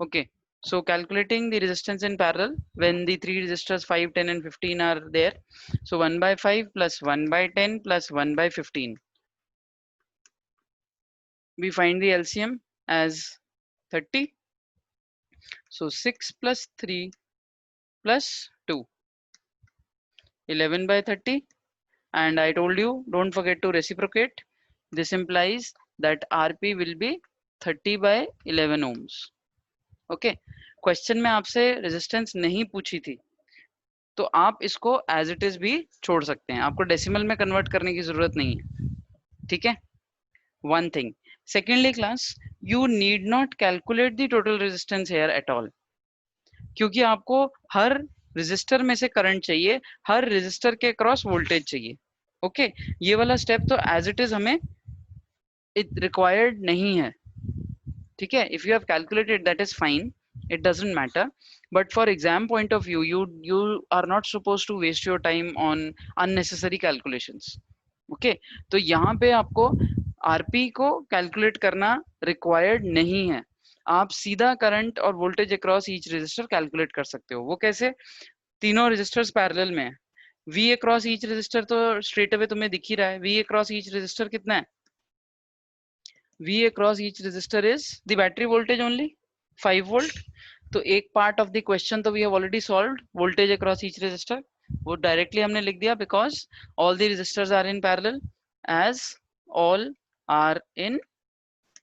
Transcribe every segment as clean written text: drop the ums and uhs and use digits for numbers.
Okay, so calculating the resistance in parallel when the three resistors 5, 10 and 15 are there. So 1 by 5 plus 1 by 10 plus 1 by 15. We find the LCM as 30. So 6 plus 3 plus 2, 11 by 30. And I told you, don't forget to reciprocate. This implies that RP will be 30 by 11 ohms. Okay, question में आपसे resistance नहीं पूछी थी तो आप इसको as it is भी छोड़ सकते हैं, आपको डेसिमल में कन्वर्ट करने की जरूरत नहीं है, ठीक है। One thing, secondly class, you need not calculate the total resistance here at all, क्योंकि आपको हर रेजिस्टर में से करंट चाहिए, हर रेजिस्टर के क्रॉस वोल्टेज चाहिए। ओके, ये वाला स्टेप तो एज इट इज हमें रिक्वायर्ड नहीं है, ठीक है। If you have calculated that is fine, it doesn't matter, but for exam point of view you are not supposed to waste your time on unnecessary calculations. okay, तो यहाँ पे आपको RP को कैलकुलेट करना रिक्वायर्ड नहीं है, आप सीधा करंट और voltage across each resistor calculate कर सकते हो। वो कैसे? तीनों रेजिस्टर्स पैरेलल में है, V अक्रॉस ईच रेजिस्टर तो स्ट्रेट अवे तुम्हें दिख ही रहा है, V अक्रॉस ईच रेजिस्टर कितना है? V across each resistor is the battery voltage only 5 volt. तो एक पार्ट ऑफ द क्वेश्चन तो we have already solved, voltage across each resistor, वो डायरेक्टली हमने लिख दिया because all the resistors are in parallel, as all are in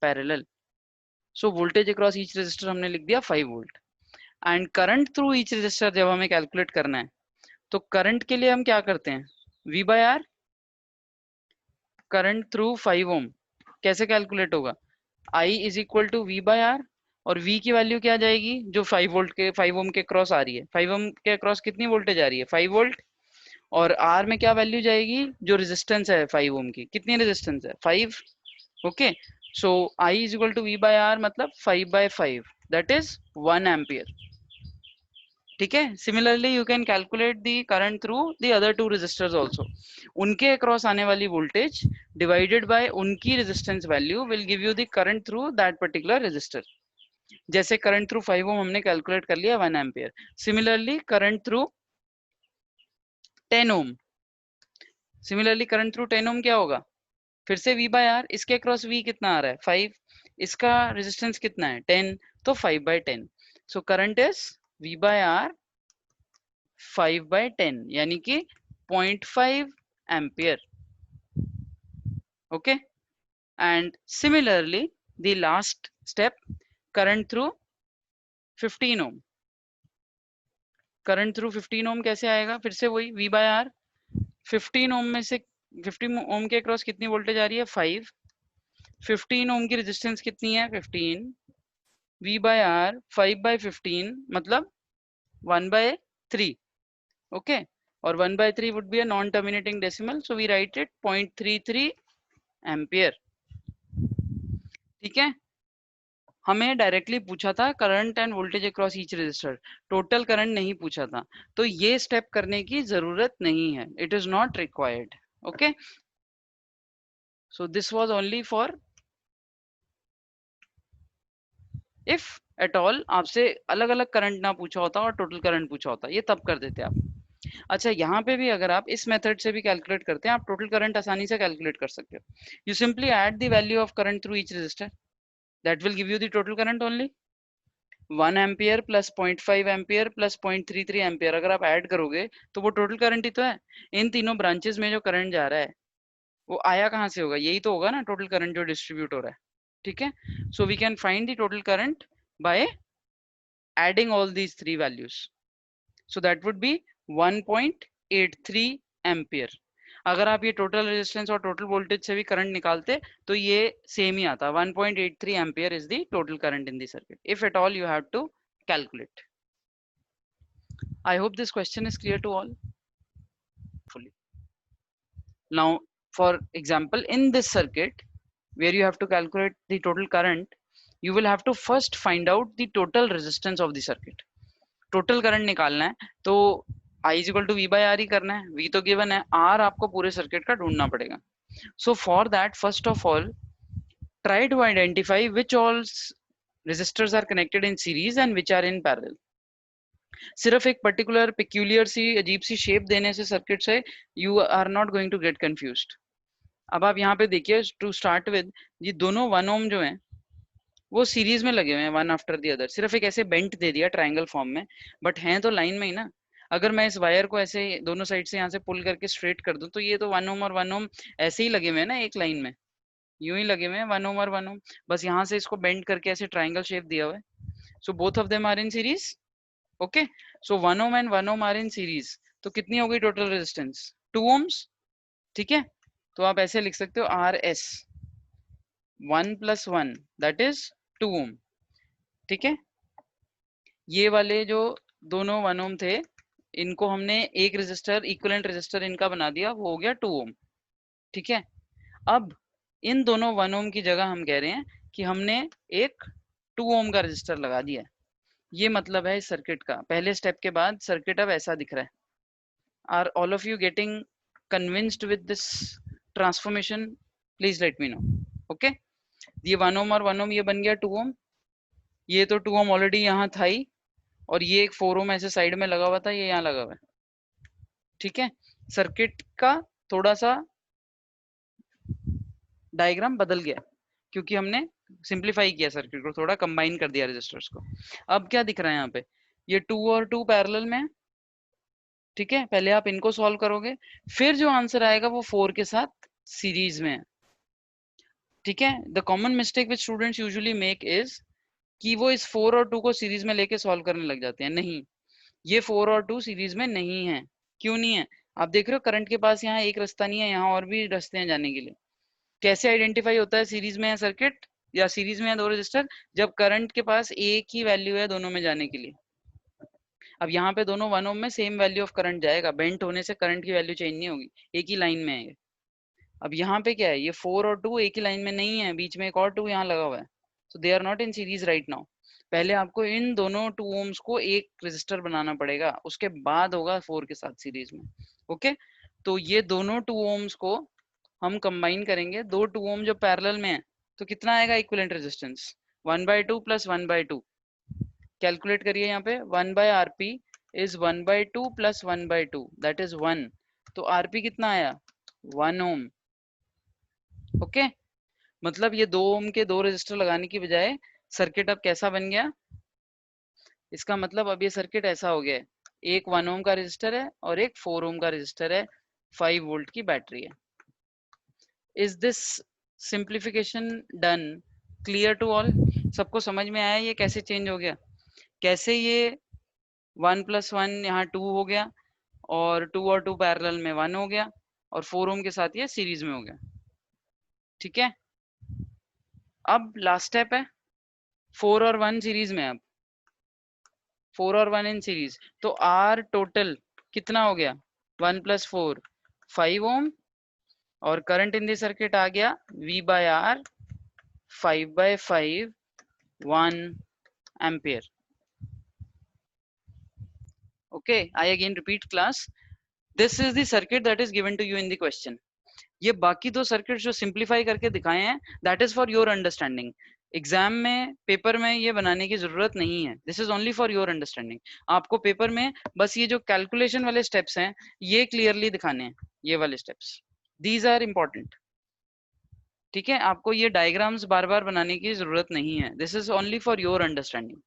parallel. So voltage across each resistor हमने लिख दिया 5 volt. And current through each resistor जब हमें calculate करना है तो करंट के लिए हम क्या करते हैं? V by R, current through 5 ohm कैसे कैलकुलेट होगा? I is equal to V by R, और V की वैल्यू क्या जाएगी? जो 5 वोल्ट के 5 ओम के क्रॉस आ रही है, 5 ओम के क्रॉस कितनी वोल्टेज आ रही है? 5 वोल्ट। और R में क्या वैल्यू जाएगी? जो रेजिस्टेंस है 5 ओम की, कितनी रेजिस्टेंस है? 5। Okay, so I is equal to V by R मतलब 5 बाय 5, दैट इज 1 एम्पियर, ठीक है। Similarly you can calculate the current through the other two resistors also, उनके अक्रॉस आने वाली वोल्टेज डिवाइडेड बाय उनकी resistance value will give you the current through that particular resistor. जैसे current through 5 ohm हमने calculate कर लिया 1 ampere, similarly current through 10 ohm, similarly current through 10 ohm क्या होगा? फिर से V बाय R, इसके अक्रॉस V कितना आ रहा है? 5, इसका रेजिस्टेंस कितना है? 10, तो 5 by 10, so current is V by R 5 by 10 यानी कि 0.5 ampere. Okay, and similarly the last step, current through 15 ohm, current through 15 ohm कैसे आएगा? फिर से वही V बाय R, 15 ओम में से 15 ओम के अक्रॉस कितनी वोल्टेज आ रही है? 5, 15 ओम की रेजिस्टेंस कितनी है? 15, V बाय R 5 बाय 15 मतलब 1 by 3, okay, और 1 by 3 would be a non-terminating decimal, so we write it 0.33 ampere, ठीक है। हमें डायरेक्टली पूछा था current and voltage across each resistor, total current नहीं पूछा था, तो ये स्टेप करने की जरूरत नहीं है, it is not required. Okay, so this was only for if at all आपसे अलग अलग करंट ना पूछा होता और टोटल करंट पूछा होता, ये तब कर देते आप। अच्छा, यहाँ पे भी अगर आप इस मेथड से भी कैलकुलेट करते हैं, आप टोटल करंट आसानी से कैलकुलेट कर सकते हो। You simply add the value of current through each resistor, that will give you the total current only 1 ampere plus 0.5 ampere plus 0.33 ampere. अगर आप ऐड करोगे तो वो टोटल करंट ही तो है। इन तीनों ब्रांचेस में जो करंट जा रहा है वो आया कहाँ से होगा? यही तो होगा ना टोटल करंट जो डिस्ट्रीब्यूट हो रहा है, ठीक है। So we can find the total current by adding all these three values, so that would be 1.83 ampere. अगर आप ये टोटल रेजिस्टेंस और टोटल वोल्टेज से भी करंट निकालते तो ये सेम ही आता, 1.83 ampere is the total current in the circuit if at all you have to calculate. I hope this question is clear to all fully. Now, for example, in this circuit where you have to calculate the total current, you will have to first find out the total resistance of the circuit. Total current निकालना है तो I is equal to V by R ही करना है, V तो given है, R आपको पूरे सर्किट का ढूंढना पड़ेगा। So for that first of all try to identify resistors are connected in series and which are in parallel. सिर्फ एक पर्टिकुलर पेक्यूलियर सी अजीब सी शेप देने से सर्किट से you are not going to get confused. अब आप यहाँ पे देखिए टू स्टार्ट विद ये दोनों 1 ओम जो हैं वो सीरीज में लगे हुए हैं वन आफ्टर दी अदर. सिर्फ एक ऐसे बेंट दे दिया ट्रायंगल फॉर्म में, बट हैं तो लाइन में ही ना. अगर मैं इस वायर को ऐसे दोनों साइड से यहाँ से पुल करके स्ट्रेट कर दूं तो ये तो 1 ओम और 1 ओम ऐसे ही लगे हुए हैं ना एक लाइन में, यूं ही लगे हुए हैं 1 ओम और 1 ओम. बस यहाँ से इसको बेंड करके ऐसे ट्रायंगल शेप दिया हुआ है. So both of them are in series. Okay, so 1 ohm and 1 ohm are in series. तो कितनी हो गई टोटल रेजिस्टेंस? 2 ओम्स. ठीक है, तो आप ऐसे लिख सकते हो आर एस 1 + 1 दैट इज 2 ओम. ठीक है, ये वाले जो दोनों 1 ओम थे इनको हमने एक रेजिस्टर इक्विवेलेंट रेजिस्टर इनका बना दिया, वो हो गया 2 ओम. ठीक है, अब इन दोनों 1 ओम की जगह हम कह रहे हैं कि हमने एक 2 ओम का रेजिस्टर लगा दिया है. ये मतलब है इस सर्किट का. पहले स्टेप के बाद सर्किट अब ऐसा दिख रहा है. Are all of you getting convinced with this transformation? Please let me know. Okay, ये 1 ओम और 1 ओम ये बन गया 2 ओम. ये तो 2 ओम ऑलरेडी यहाँ था ही, और ये एक 4 ओम ऐसे साइड में लगा हुआ था, ये यहाँ लगा हुआ है. ठीक है, सर्किट का थोड़ा सा डायग्राम बदल गया क्योंकि हमने सिंप्लीफाई किया सर्किट को, थोड़ा कंबाइन कर दिया रेजिस्टर्स को. अब क्या दिख रहा है यहाँ पे? ये 2 और 2 पैरेलल में है. ठीक है, पहले आप इनको सॉल्व करोगे, फिर जो आंसर आएगा वो 4 के साथ सीरीज में है. ठीक है, the common mistake which students usually make is कि वो इस 4 और 2 को सीरीज में लेके सॉल्व करने लग जाते हैं. नहीं, ये 4 और 2 सीरीज में नहीं है. क्यों नहीं है? आप देख रहे हो करंट के पास यहाँ एक रास्ता नहीं है, यहाँ और भी रास्ते हैं जाने के लिए. कैसे आइडेंटिफाई होता है सीरीज में है सर्किट या सीरीज में है दो रजिस्टर? जब करंट के पास एक ही वैल्यू है दोनों में जाने के लिए. अब यहाँ पे दोनों 1 ओम में सेम वैल्यू ऑफ करंट जाएगा, बेंट होने से करंट की वैल्यू चेंज नहीं होगी, एक ही लाइन में है. अब यहाँ पे क्या है, ये 4 और 2 एक ही लाइन में नहीं है, बीच में एक और 2 यहाँ लगा हुआ है. So they are not in series right now. पहले आपको इन दोनों 2 ओम्स को एक रेजिस्टर बनाना पड़ेगा, उसके बाद होगा 4 के साथ सीरीज में. ओके, तो ये दोनों 2 ओम्स को हम कंबाइन करेंगे. दो 2 ओम जो पैरेलल में है तो कितना आएगा इक्विवेलेंट रेजिस्टेंस? 1/2 + 1/2. कैलकुलेट करिए यहाँ पे. 1/RP is 1/2 + 1/2 that is 1. तो RP कितना आया? 1 ओम. ओके, मतलब ये 2 ओम के दो रेजिस्टर लगाने की बजाय सर्किट अब कैसा बन गया? इसका मतलब अब ये सर्किट ऐसा हो गया है, एक 1 ओम का रेजिस्टर है और एक 4 ओम का रेजिस्टर है, 5 वोल्ट की बैटरी है. Is this simplification done clear to all? सबको समझ में आया ये कैसे चेंज हो गया? कैसे ये 1 + 1 यहाँ 2 हो गया, और 2 और 2 पैरेलल में 1 हो गया, और 4 ओम के साथ ये सीरीज में हो गया. ठीक है, अब लास्ट स्टेप है 4 और 1 सीरीज में. अब 4 और 1 इन सीरीज, तो आर टोटल कितना हो गया? 1 + 4 5 ओम, और करंट इन द सर्किट आ गया V/R 5/5 1 ampere. Okay, I again repeat class. This is the circuit that is given to you in the question. ये बाकी दो सर्किट जो सिंप्लीफाई करके दिखाए हैं, that is for your understanding. Exam में paper में ये बनाने की जरूरत नहीं है. This is only for your understanding. आपको पेपर में बस ये जो कैलकुलेशन वाले स्टेप्स हैं ये क्लियरली दिखाने हैं, ये वाले स्टेप्स, दीज आर इंपॉर्टेंट. ठीक है, आपको ये डायग्राम्स बार बार बनाने की जरूरत नहीं है. This is only for your understanding.